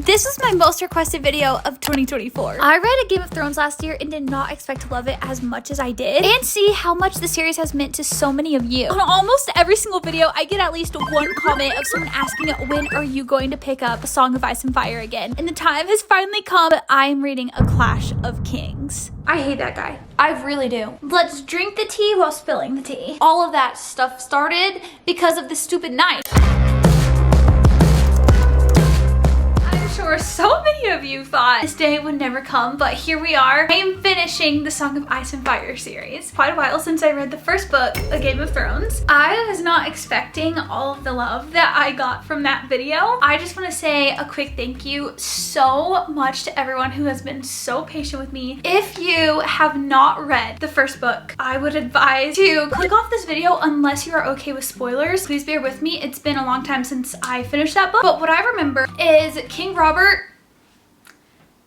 This was my most requested video of 2024. I read a Game of Thrones last year and did not expect to love it as much as I did, and see how much the series has meant to so many of you. On almost every single video, I get at least one comment of someone asking, when are you going to pick up A Song of Ice and Fire again? And the time has finally come, but I am reading A Clash of Kings. I hate that guy. I really do. Let's drink the tea while spilling the tea. All of that stuff started because of the stupid knife. Sure, so many of you thought this day would never come, but here we are. I am finishing the Song of Ice and Fire series. Quite a while since I read the first book, A Game of Thrones. I was not expecting all of the love that I got from that video. I just want to say a quick thank you so much to everyone who has been so patient with me. If you have not read the first book, I would advise to click off this video unless you are okay with spoilers. Please bear with me. It's been a long time since I finished that book, but what I remember is King Robert,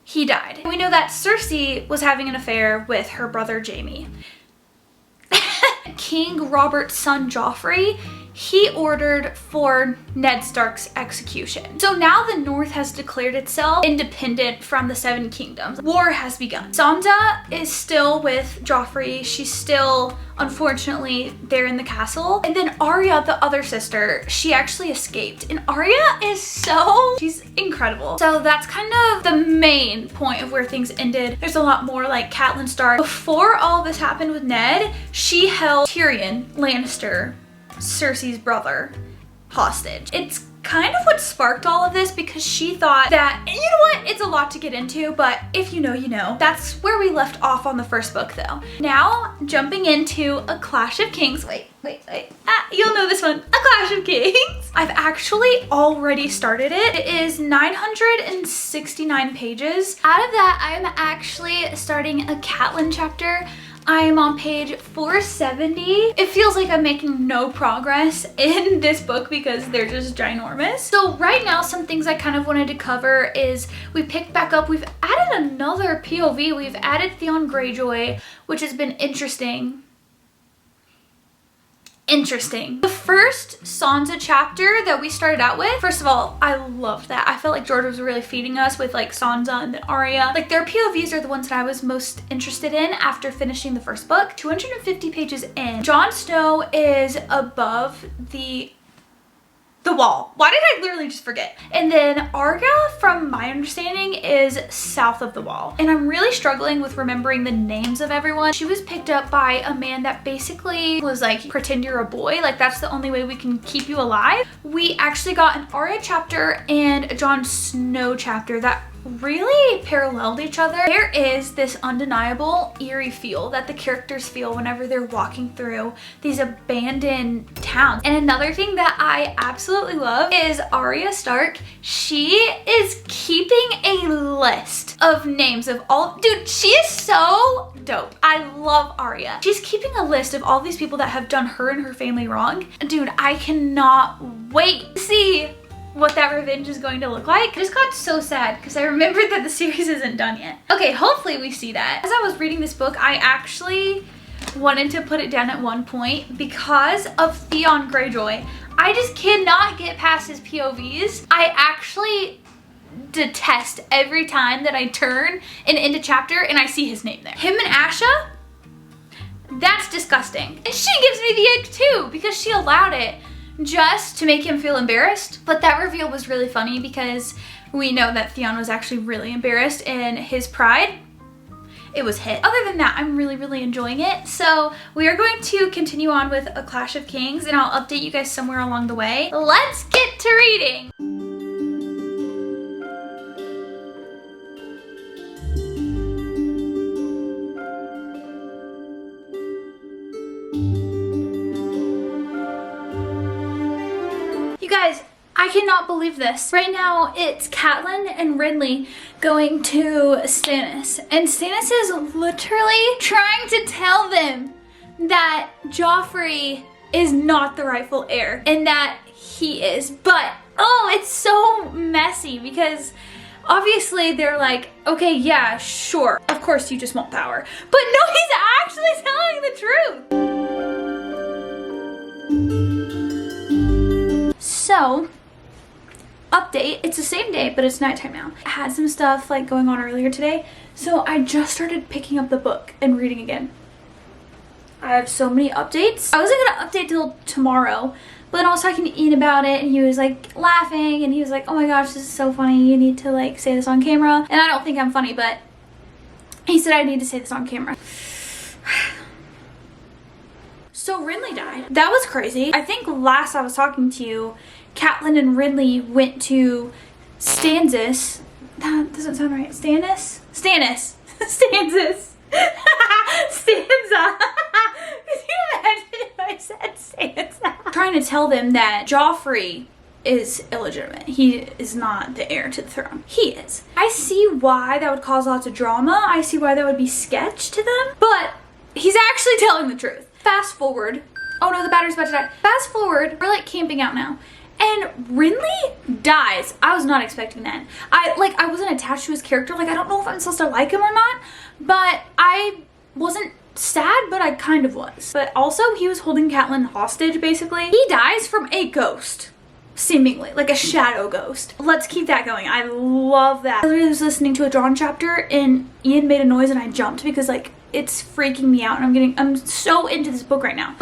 he died. We know that Cersei was having an affair with her brother Jaime. King Robert's son Joffrey, he ordered for Ned Stark's execution. So now the North has declared itself independent from the Seven Kingdoms. War has begun. Sansa is still with Joffrey. She's still, unfortunately, there in the castle. And then Arya, the other sister, she actually escaped. And Arya is she's incredible. So that's kind of the main point of where things ended. There's a lot more, like Catelyn Stark. Before all this happened with Ned, she held Tyrion Lannister, Cersei's brother, hostage. It's kind of what sparked all of this, because she thought that, and you know what, it's a lot to get into, but if you know, you know. That's where we left off on the first book though. Now, jumping into A Clash of Kings. Wait. You'll know this one. A Clash of Kings. I've actually already started it. It is 969 pages. Out of that, I'm actually starting a Catelyn chapter. I am on page 470. It feels like I'm making no progress in this book because they're just ginormous. So right now, some things I kind of wanted to cover is we picked back up. We've added another POV. We've added Theon Greyjoy, which has been interesting. The first Sansa chapter that we started out with, first of all, I loved that. I felt like George was really feeding us with like Sansa and then Arya. Like their POVs are the ones that I was most interested in after finishing the first book. 250 pages in. Jon Snow is above the wall. Why did I literally just forget? And then Arya, from my understanding, is south of the wall. And I'm really struggling with remembering the names of everyone. She was picked up by a man that basically was like, pretend you're a boy. Like that's the only way we can keep you alive. We actually got an Arya chapter and a Jon Snow chapter that really paralleled each other. There is this undeniable eerie feel that the characters feel whenever they're walking through these abandoned towns. And another thing that I absolutely love is Arya Stark. She is keeping a list of names of all, dude, she is so dope. I love Arya. She's keeping a list of all these people that have done her and her family wrong. Dude, I cannot wait to see what that revenge is going to look like. I just got so sad because I remembered that the series isn't done yet. Okay, hopefully we see that. As I was reading this book, I actually wanted to put it down at one point because of Theon Greyjoy. I just cannot get past his POVs. I actually detest every time that I turn and end a chapter and I see his name there. Him and Asha, that's disgusting. And she gives me the ick too because she allowed it just to make him feel embarrassed. But that reveal was really funny because we know that Theon was actually really embarrassed in his pride. It was hit. Other than that, I'm really enjoying it. So we are going to continue on with A Clash of Kings and I'll update you guys somewhere along the way. Let's get to reading. Guys, I cannot believe this. Right now, it's Catelyn and Renly going to Stannis. And Stannis is literally trying to tell them that Joffrey is not the rightful heir and that he is. But, oh, it's so messy because obviously they're like, okay, yeah, sure. Of course you just want power. But no, he's actually telling the truth. So update. It's the same day, but it's nighttime now. I had some stuff like going on earlier today, so I just started picking up the book and reading again. I have so many updates. I wasn't gonna update till tomorrow, but then I was talking to Ian about it, and he was like laughing, and he was like, oh my gosh, this is so funny, you need to like say this on camera. And I don't think I'm funny, but he said I need to say this on camera. So Renly died. That was crazy. I think last I was talking to you, Catelyn and Renly went to Stannis. That doesn't sound right. Stannis? Stannis. Stannis. Stanza. Could you imagine if I said Stanza? Trying to tell them that Joffrey is illegitimate. He is not the heir to the throne. He is. I see why that would cause lots of drama. I see why that would be sketch to them. But he's actually telling the truth. Fast forward. Oh no, the battery's about to die. Fast forward. We're like camping out now. And Renly dies. I was not expecting that. I wasn't attached to his character. Like, I don't know if I'm supposed to like him or not, but I wasn't sad, but I kind of was. But also, he was holding Catelyn hostage, basically. He dies from a ghost, seemingly, like a shadow ghost. Let's keep that going. I love that. I literally was listening to a Drawn chapter, and Ian made a noise, and I jumped because, like, it's freaking me out, and I'm so into this book right now.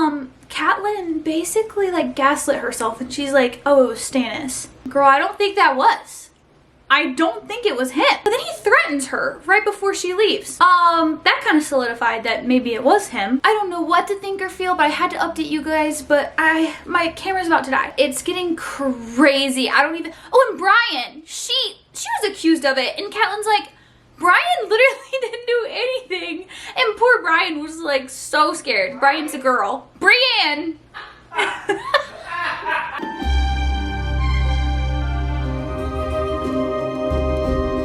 Catelyn basically like gaslit herself, and she's like, oh, it was Stannis. Girl, I don't think that was. I don't think it was him. But then he threatens her right before she leaves. That kind of solidified that maybe it was him. I don't know what to think or feel, but I had to update you guys, but my camera's about to die. It's getting crazy. I don't even, oh, and Brian, she was accused of it, and Catelyn's like, Brian literally didn't do anything. And poor Brian was like so scared. Brian's a girl. Brienne!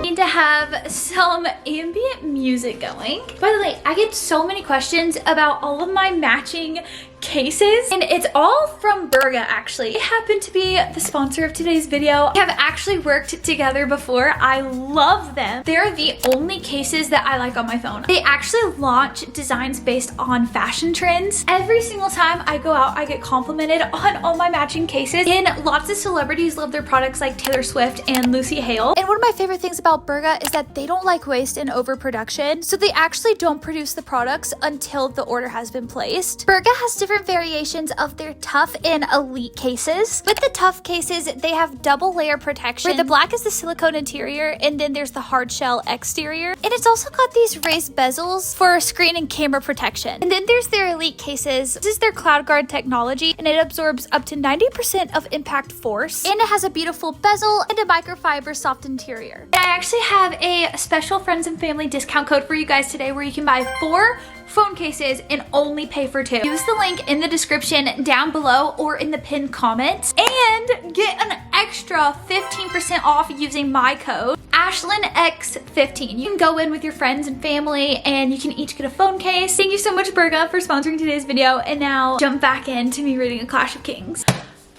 Need to have some ambient music going. By the way, I get so many questions about all of my matching cases, and it's all from Berga actually. They happen to be the sponsor of today's video. We have actually worked together before. I love them. They're the only cases that I like on my phone. They actually launch designs based on fashion trends. Every single time I go out, I get complimented on all my matching cases, and lots of celebrities love their products like Taylor Swift and Lucy Hale. And one of my favorite things about Berga is that they don't like waste and overproduction, so they actually don't produce the products until the order has been placed. Berga has different variations of their tough and elite cases. With the tough cases, they have double layer protection, where the black is the silicone interior, and then there's the hard shell exterior. And it's also got these raised bezels for screen and camera protection. And then there's their elite cases. This is their Cloud Guard technology, and it absorbs up to 90% of impact force. And it has a beautiful bezel and a microfiber soft interior. And I actually have a special friends and family discount code for you guys today, where you can buy 4 phone cases and only pay for 2. Use the link in the description down below or in the pinned comments and get an extra 15% off using my code AshlynX15. You can go in with your friends and family, and you can each get a phone case. Thank you so much, Berga, for sponsoring today's video. And now jump back into me reading A Clash of Kings.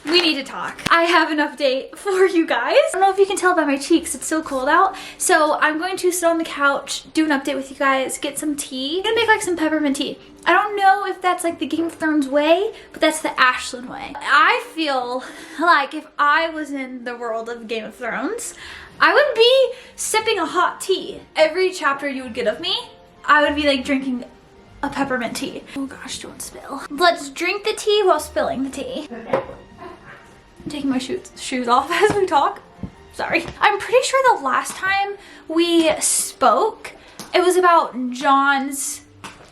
We need to talk. I have an update for you guys. I don't know if you can tell by my cheeks, it's so cold out. So I'm going to sit on the couch, do an update with you guys, get some tea. I'm gonna make like some peppermint tea. I don't know if that's like the Game of Thrones way, but that's the Ashlyn way. I feel like if I was in the world of Game of Thrones, I would be sipping a hot tea. Every chapter you would get of me, I would be like drinking a peppermint tea. Oh gosh, don't spill. Let's drink the tea while spilling the tea. I'm taking my shoes off as we talk. Sorry. I'm pretty sure the last time we spoke, it was about John's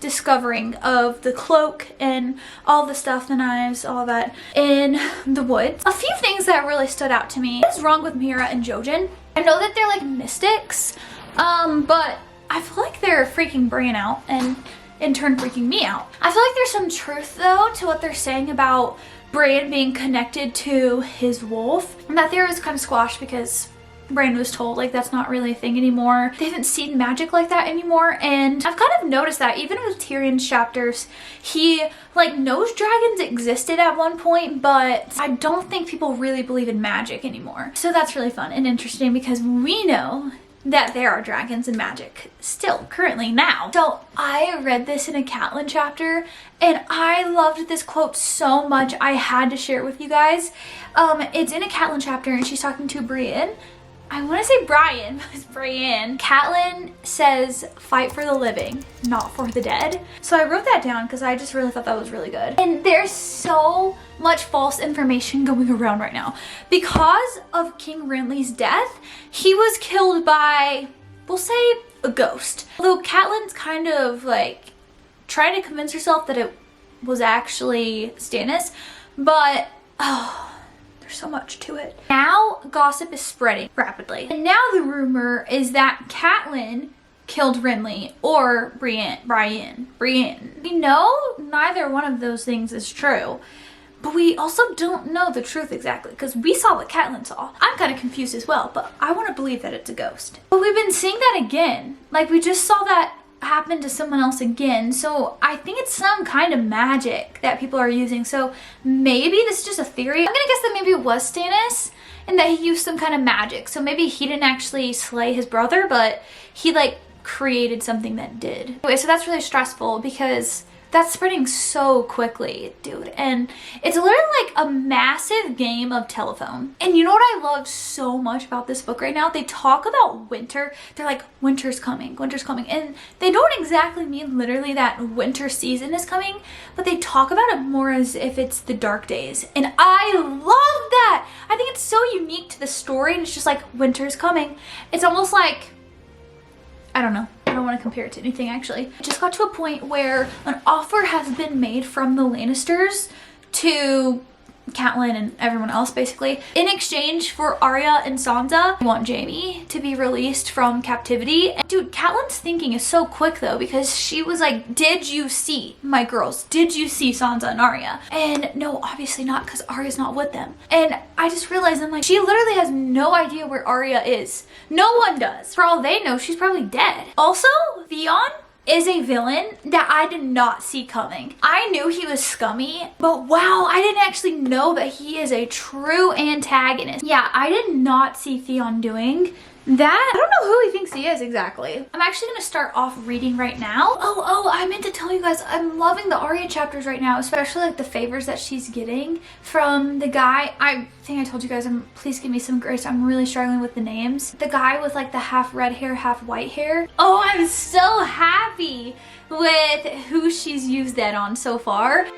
discovering of the cloak and all the stuff, the knives, all that in the woods. A few things that really stood out to me. What is wrong with Mira and Jojen? I know that they're like mystics, but I feel like they're freaking Bran out, and in turn freaking me out. I feel like there's some truth though to what they're saying about Bran being connected to his wolf. And that theory was kind of squashed because Bran was told like that's not really a thing anymore. They haven't seen magic like that anymore, and I've kind of noticed that even with Tyrion's chapters, he like knows dragons existed at one point, but I don't think people really believe in magic anymore. So that's really fun and interesting because we know that there are dragons and magic still currently now. So I read this in a Catelyn chapter and I loved this quote so much I had to share it with you guys. It's in a Catelyn chapter and she's talking to Brienne. I want to say Brian, but it's Brienne. Catelyn says, fight for the living, not for the dead. So I wrote that down because I just really thought that was really good. And there's so much false information going around right now. Because of King Renly's death, he was killed by, we'll say, a ghost. Although Catelyn's kind of like trying to convince herself that it was actually Stannis, but so much to it. Now gossip is spreading rapidly. And now the rumor is that Catelyn killed Renly or Brienne. We know neither one of those things is true, but we also don't know the truth exactly because we saw what Catelyn saw. I'm kind of confused as well, but I want to believe that it's a ghost. But we've been seeing that again. Like we just saw that happen to someone else again, so I think it's some kind of magic that people are using. So maybe this is just a theory. I'm gonna guess that maybe it was Stannis and that he used some kind of magic. So maybe he didn't actually slay his brother, but he like created something that did. Anyway, so that's really stressful because that's spreading so quickly, dude. And it's literally like a massive game of telephone. And you know what I love so much about this book right now? They talk about winter. They're like, winter's coming, winter's coming. And they don't exactly mean literally that winter season is coming, but they talk about it more as if it's the dark days. And I love that. I think it's so unique to the story. And it's just like, winter's coming. It's almost like, I don't know. I don't want to compare it to anything actually. It just got to a point where an offer has been made from the Lannisters to Catelyn and everyone else basically. In exchange for Arya and Sansa, they want Jaime to be released from captivity. And dude, Catelyn's thinking is so quick though because she was like, did you see my girls? Did you see Sansa and Arya? And no, obviously not because Arya's not with them. And I just realized I'm like, she literally has no idea where Arya is. No one does. For all they know, she's probably dead. Also, Theon is a villain that I did not see coming. I knew he was scummy, but wow, I didn't actually know that he is a true antagonist. Yeah, I did not see Theon doing that. I don't know who he thinks he is exactly. I'm actually gonna start off reading right now. Oh, I meant to tell you guys, I'm loving the Arya chapters right now, especially like the favors that she's getting from the guy. I think I told you guys, please give me some grace. I'm really struggling with the names. The guy with like the half red hair, half white hair. Oh, I'm so happy with who she's used that on so far.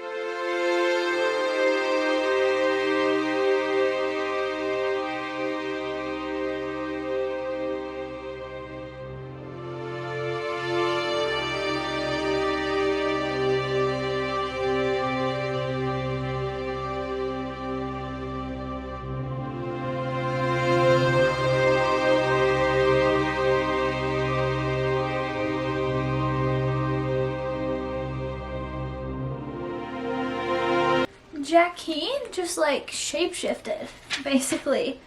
Jaqen just like shapeshifted, basically.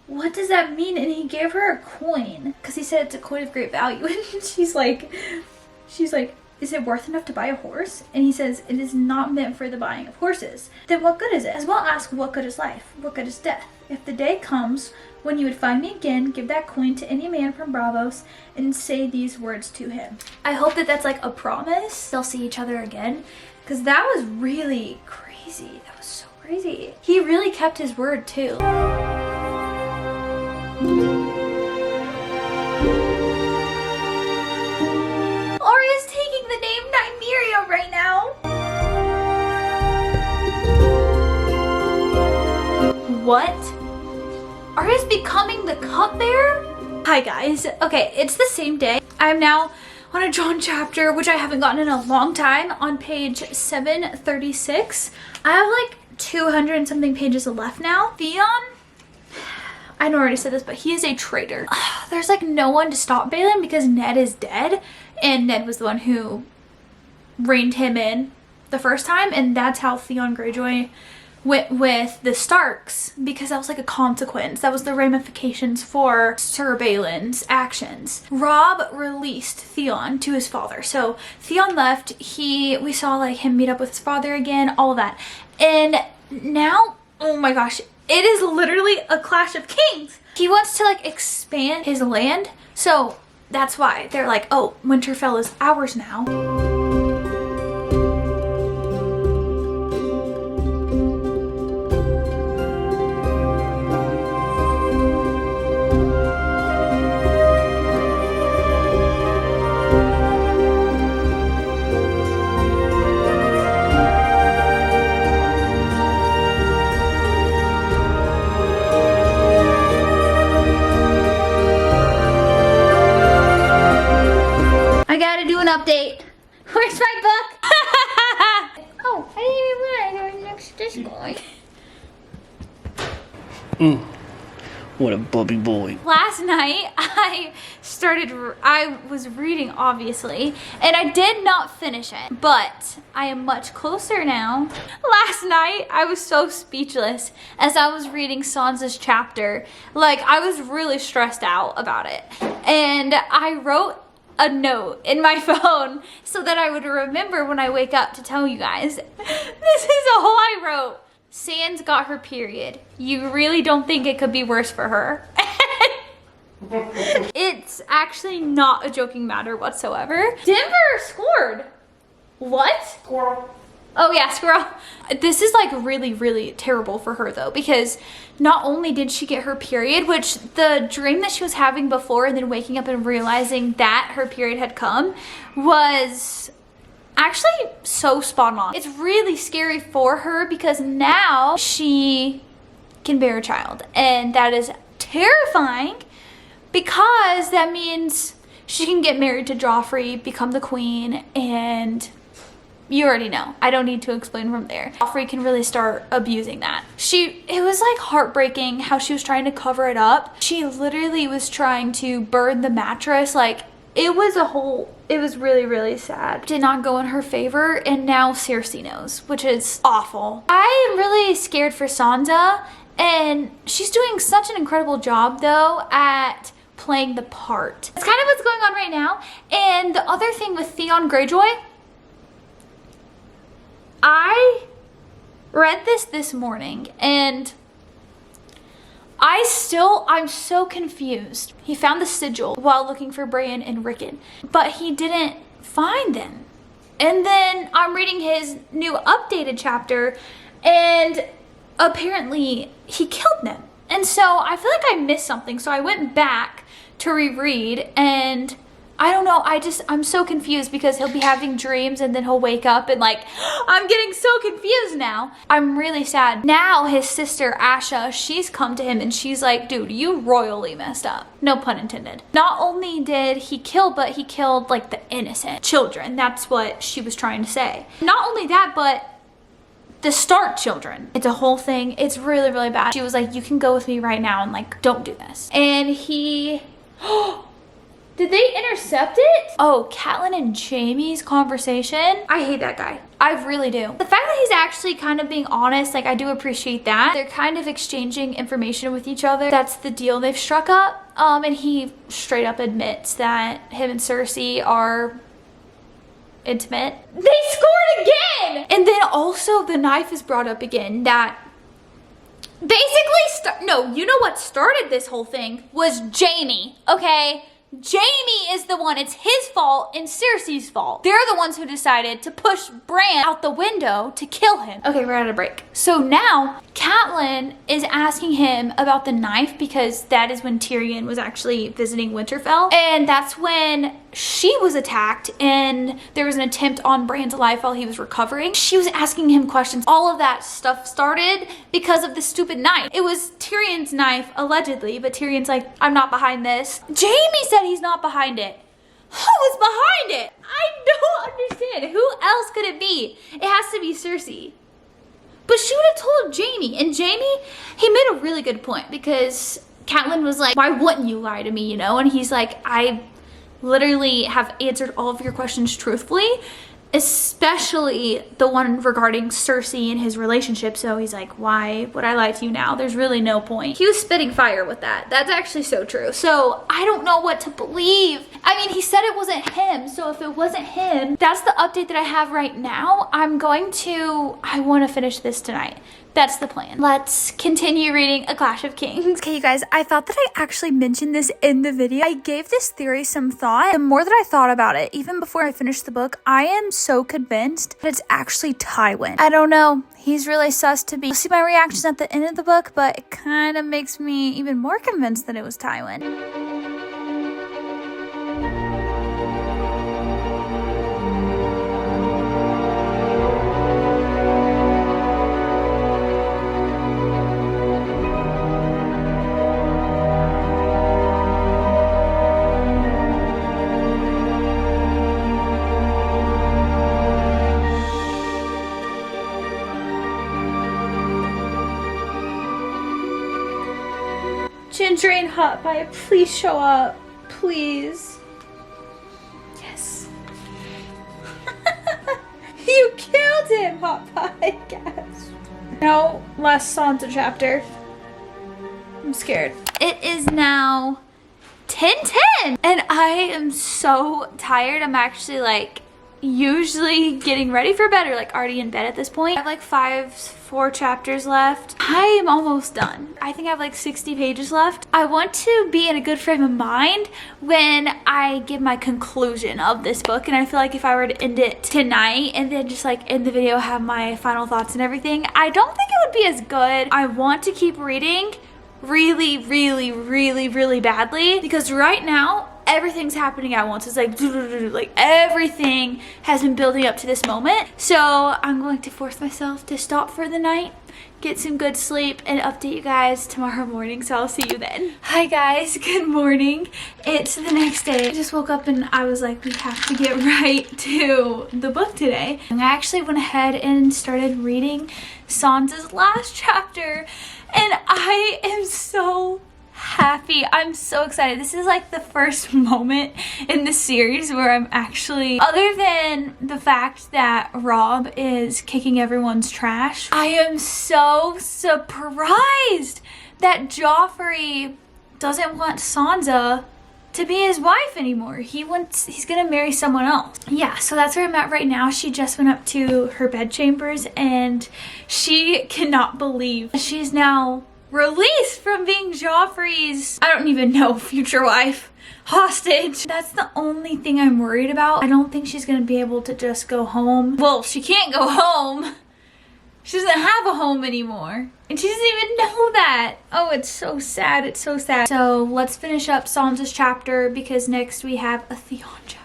What does that mean? And he gave her a coin because he said it's a coin of great value. And she's like, is it worth enough to buy a horse? And he says, it is not meant for the buying of horses. Then what good is it? As well ask, what good is life? What good is death? If the day comes when you would find me again, give that coin to any man from Bravos and say these words to him. I hope that that's like a promise. They'll see each other again because that was really crazy. That was so crazy. He really kept his word too. Arya's taking the name Nymeria right now. What? Arya's becoming the cupbearer? Hi guys. Okay, it's the same day. I'm now on a John chapter, which I haven't gotten in a long time, on page 736. I have like 200 and something pages left now. Theon, I know I already said this, but he is a traitor. There's like no one to stop Balin because Ned is dead, and Ned was the one who reined him in the first time, and that's how Theon Greyjoy went with the Starks, because that was like a consequence. That was the ramifications for Sir Balin's actions. Robb released Theon to his father. So Theon left, we saw like him meet up with his father again, all of that. And now, oh my gosh, it is literally a clash of kings. He wants to like expand his land So that's why they're like, oh, Winterfell is ours now. I gotta do an update. Where's my book? Oh, I didn't even realize there was next Discord. What a bubby boy. Last night I was reading obviously, and I did not finish it, but I am much closer now. Last night I was so speechless as I was reading Sansa's chapter. Like, I was really stressed out about it. And I wrote a note in my phone so that I would remember when I wake up to tell you guys. This is all I wrote. Sans got her period. You really don't think it could be worse for her? It's actually not a joking matter whatsoever. Denver scored. What? Squirrel. Oh yeah, squirrel. This is like really, really terrible for her though, because not only did she get her period, which the dream that she was having before and then waking up and realizing that her period had come was actually so spot on. It's really scary for her because now she can bear a child, and that is terrifying because that means she can get married to Joffrey, become the queen, and you already know. I don't need to explain from there. Joffrey can really start abusing that. It was like heartbreaking how she was trying to cover it up. She literally was trying to burn the mattress. Like, it was really, really sad. Did not go in her favor, and now Cersei knows, which is awful. I am really scared for Sansa, and she's doing such an incredible job though at playing the part. It's kind of what's going on right now. And the other thing with Theon Greyjoy, I read this morning and I'm so confused. He found the sigil while looking for Bran and Rickon, but he didn't find them. And then I'm reading his new updated chapter, and apparently he killed them. And so I feel like I missed something. So I went back to reread, and I don't know, I'm so confused because he'll be having dreams and then he'll wake up and like, I'm getting so confused now. I'm really sad. Now his sister Asha, she's come to him and she's like, dude, you royally messed up. No pun intended. Not only did he kill, but he killed like the innocent children. That's what she was trying to say. Not only that, but the Stark children. It's a whole thing. It's really, really bad. She was like, you can go with me right now and like, don't do this. And he, did they intercept it? Oh, Catelyn and Jaime's conversation. I hate that guy. I really do. The fact that he's actually kind of being honest, like, I do appreciate that. They're kind of exchanging information with each other. That's the deal they've struck up. And he straight up admits that him and Cersei are intimate. They scored again! And then also the knife is brought up again, that basically, no, you know what started this whole thing was Jaime, okay? Jaime is the one, it's his fault and Cersei's fault. They're the ones who decided to push Bran out the window to kill him. Okay, we're at a break. So now Catelyn is asking him about the knife because that is when Tyrion was actually visiting Winterfell. And that's when she was attacked and there was an attempt on Bran's life while he was recovering. She was asking him questions. All of that stuff started because of the stupid knife. It was Tyrion's knife, allegedly, but Tyrion's like, I'm not behind this. Jaime said he's not behind it. Who was behind it? I don't understand. Who else could it be? It has to be Cersei. But she would have told Jaime. And Jaime, he made a really good point because Catelyn was like, why wouldn't you lie to me, you know? And he's like, I literally have answered all of your questions truthfully. especially the one regarding Cersei and his relationship. So he's like, why would I lie to you now? There's really no point. He was spitting fire with that. That's actually so true. So I don't know what to believe. I mean, he said it wasn't him. So if it wasn't him, that's the update that I have right now. I want to finish this tonight. That's the plan. Let's continue reading A Clash of Kings. Okay, you guys, I thought that I actually mentioned this in the video. I gave this theory some thought. The more that I thought about it, even before I finished the book, I am so convinced that it's actually Tywin. I don't know. He's really sus to be. You'll see my reactions at the end of the book, but it kind of makes me even more convinced that it was Tywin. Ginger and Hot Pie, please show up. Please. Yes. You killed him, Hot Pie. Yes. No, last Sansa chapter. I'm scared. It is now 10:10 and I am so tired. I'm actually like usually getting ready for bed or like already in bed at this point. I have like 4 chapters left. I am almost done. I think I have like 60 pages left. I want to be in a good frame of mind when I give my conclusion of this book, and I feel like if I were to end it tonight and then just like in the video have my final thoughts and everything, I don't think it would be as good. I want to keep reading really, really, really, really badly because right now everything's happening at once. It's like everything has been building up to this moment. So I'm going to force myself to stop for the night, get some good sleep, and update you guys tomorrow morning. So I'll see you then. Hi guys, good morning. It's the next day. I just woke up and I was like, we have to get right to the book today. And I actually went ahead and started reading Sansa's last chapter, and I am so happy. I'm so excited. This is like the first moment in the series where I'm actually, other than the fact that Rob is kicking everyone's trash, I am so surprised that Joffrey doesn't want Sansa to be his wife anymore. He's gonna marry someone else. Yeah, so that's where I'm at right now. She just went up to her bedchambers and she cannot believe she's now released from being Joffrey's, I don't even know, future wife, hostage. That's the only thing I'm worried about. I don't think she's gonna be able to just go home. Well, she can't go home. She doesn't have a home anymore. And she doesn't even know that. Oh, it's so sad. It's so sad. So let's finish up Sansa's chapter because next we have a Theon chapter.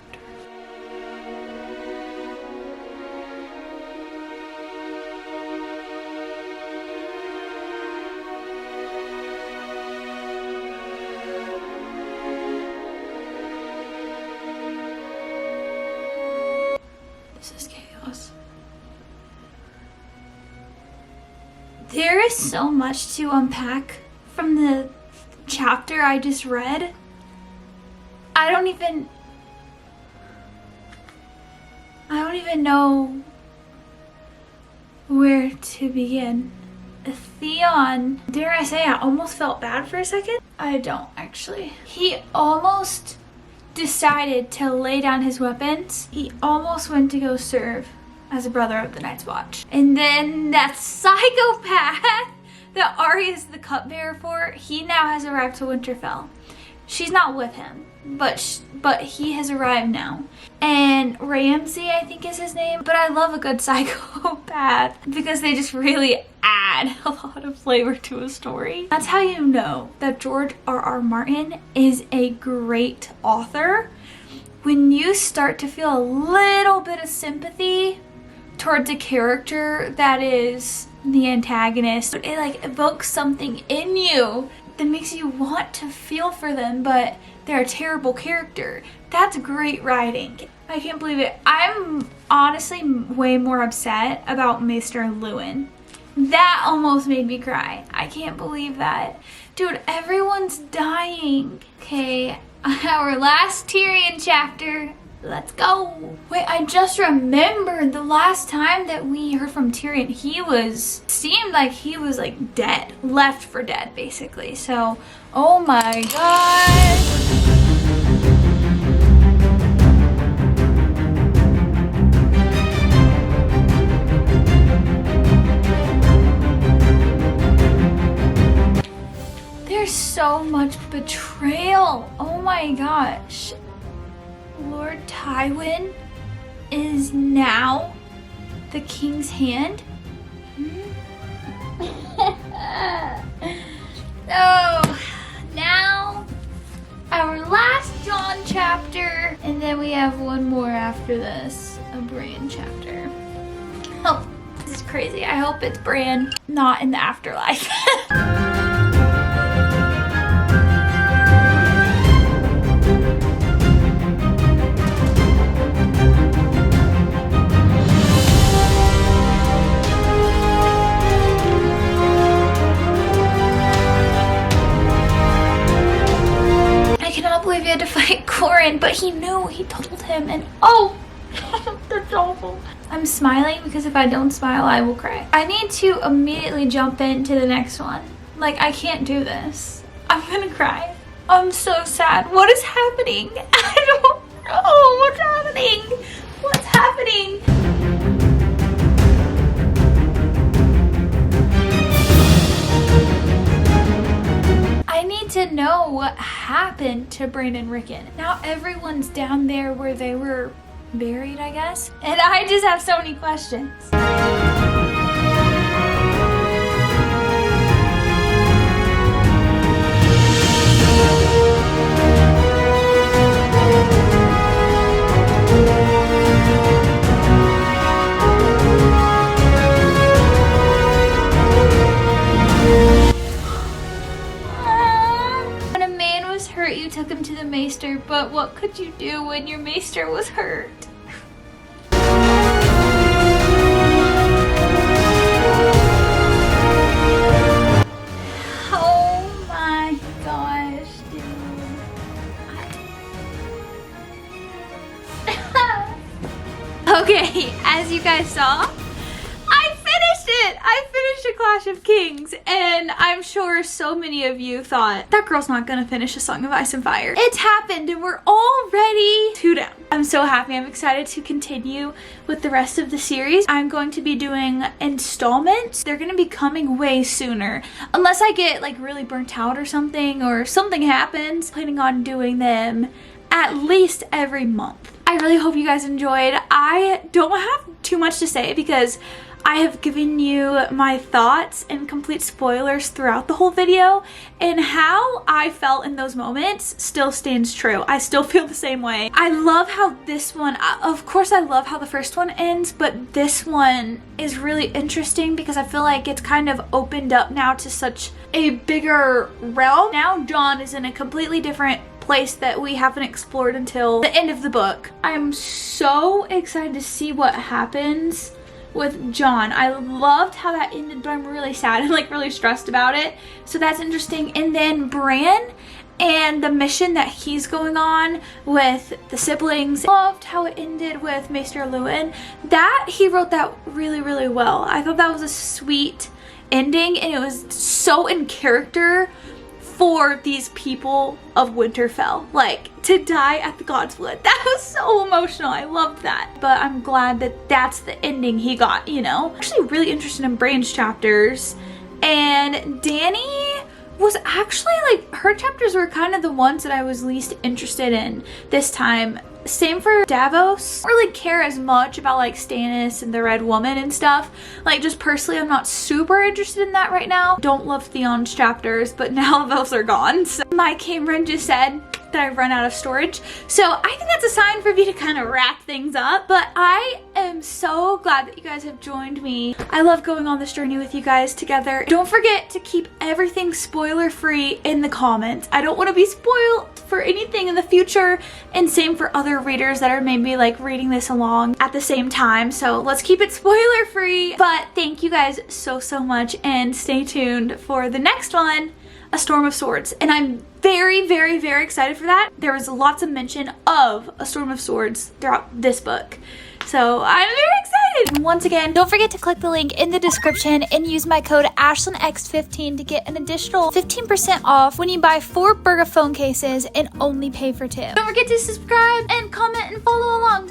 There is so much to unpack from the chapter I just read. I don't even know where to begin. Theon, dare I say, I almost felt bad for a second. I don't actually. He almost decided to lay down his weapons. He almost went to go serve as a brother of the Night's Watch. And then that psychopath that Arya is the cupbearer for, he now has arrived to Winterfell. She's not with him, but he has arrived now. And Ramsay, I think is his name. But I love a good psychopath because they just really add a lot of flavor to a story. That's how you know that George R.R. Martin is a great author. When you start to feel a little bit of sympathy towards a character that is the antagonist, it like evokes something in you that makes you want to feel for them, but they're a terrible character. That's great writing. I can't believe it. I'm honestly way more upset about Maester Luwin. That almost made me cry. I can't believe that. Dude, everyone's dying. Okay, our last Tyrion chapter. Let's go. Wait, I just remembered the last time that we heard from Tyrion, seemed like he was like dead, left for dead basically. So, oh my god. There's so much betrayal. Oh my gosh. Lord Tywin is now the king's hand? Oh, now our last Jon chapter, and then we have one more after this, a Bran chapter. Oh, this is crazy. I hope it's Bran, not in the afterlife. He had to fight Corin, but he knew, he told him, and oh, that's awful. I'm smiling because if I don't smile, I will cry. I need to immediately jump into the next one. Like, I can't do this. I'm gonna cry. I'm so sad. What is happening? I don't know what's happening. What's happening? I need to know what happened to Bran and Rickon. Now everyone's down there where they were buried, I guess. And I just have so many questions. You took him to the maester, but what could you do when your maester was hurt? Oh my gosh, dude. Okay, as you guys saw, I finished A Clash of Kings, and I'm sure so many of you thought, that girl's not gonna finish A Song of Ice and Fire. It's happened, and we're already 2 down. I'm so happy. I'm excited to continue with the rest of the series. I'm going to be doing installments. They're gonna be coming way sooner. Unless I get like really burnt out or something happens. Planning on doing them at least every month. I really hope you guys enjoyed. I don't have too much to say because I have given you my thoughts and complete spoilers throughout the whole video, and how I felt in those moments still stands true. I still feel the same way. I love how this one, of course I love how the first one ends, but this one is really interesting because I feel like it's kind of opened up now to such a bigger realm. Now Jon is in a completely different place that we haven't explored until the end of the book. I'm so excited to see what happens with Jon. I loved how that ended, but I'm really sad and like really stressed about it. So that's interesting. And then Bran and the mission that he's going on with the siblings. Loved how it ended with Maester Luwin. That he wrote that really, really well. I thought that was a sweet ending, and it was so in character for these people of Winterfell. Like, to die at the God's Wood. That was so emotional. I loved that. But I'm glad that that's the ending he got, you know? I'm actually really interested in Bran's chapters. And Dany was actually like, her chapters were kind of the ones that I was least interested in this time. Same for Davos. I don't really care as much about like Stannis and the Red Woman and stuff. Like, just personally, I'm not super interested in that right now. Don't love Theon's chapters, but now those are gone. So my Cameron just said that I've run out of storage. So I think that's a sign for me to kind of wrap things up. But I am so glad that you guys have joined me. I love going on this journey with you guys together. Don't forget to keep everything spoiler free in the comments. I don't want to be spoiled for anything in the future, and same for other readers that are maybe like reading this along at the same time. So let's keep it spoiler free. But thank you guys so much, and stay tuned for the next one a storm of swords, and I'm very, very, very excited for that. There was lots of mention of a storm of swords throughout this book, so I'm very excited. And once again, don't forget to click the link in the description and use my code AshlynX15 to get an additional 15% off when you buy 4 Burger phone cases and only pay for 2. Don't forget to subscribe and comment and follow along.